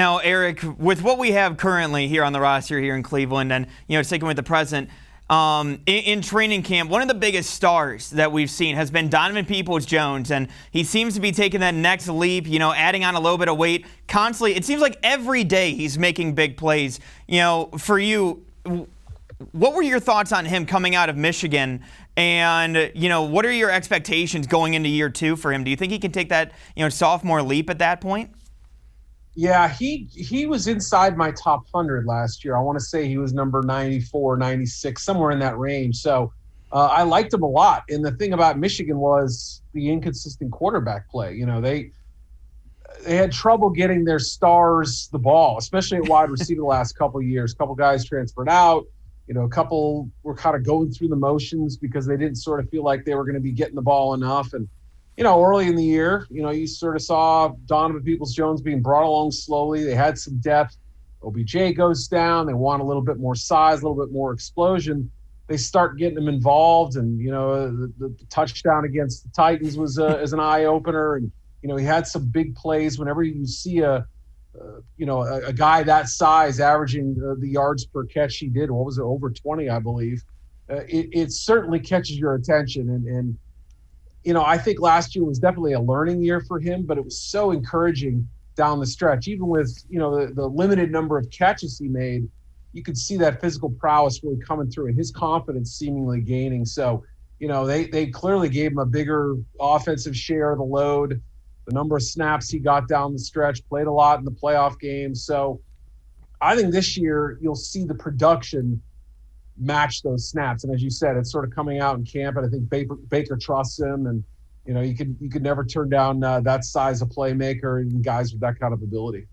Now, Eric, with what we have currently here on the roster here in Cleveland, and sticking with the present, in training camp, one of the biggest stars that we've seen has been Donovan Peoples-Jones, and he seems to be taking that next leap, adding on a little bit of weight constantly. It seems like every day he's making big plays. For you, what were your thoughts on him coming out of Michigan? And, what are your expectations going into year two for him? Do you think he can take that, sophomore leap at that point? Yeah, he was inside my top 100 last year. I want to say he was number 94, 96, somewhere in that range. So I liked him a lot. And the thing about Michigan was the inconsistent quarterback play. They had trouble getting their stars the ball, especially at wide receiver the last couple of years. A couple guys transferred out. A couple were kind of going through the motions because they didn't sort of feel like they were going to be getting the ball enough. And early in the year, you sort of saw Donovan Peoples-Jones being brought along slowly. They had some depth. OBJ goes down. They want a little bit more size, a little bit more explosion. They start getting them involved, and the touchdown against the Titans was as an eye opener. And he had some big plays. Whenever you see a guy that size averaging the yards per catch he did, what was it, over 20, I believe. It certainly catches your attention, and I think last year was definitely a learning year for him, but it was so encouraging down the stretch. Even with, the limited number of catches he made, you could see that physical prowess really coming through and his confidence seemingly gaining. So, they clearly gave him a bigger offensive share of the load. The number of snaps he got down the stretch, played a lot in the playoff games. So I think this year you'll see the production match those snaps. And as you said, it's sort of coming out in camp, and I think Baker trusts him, and you could never turn down that size of playmaker and guys with that kind of ability.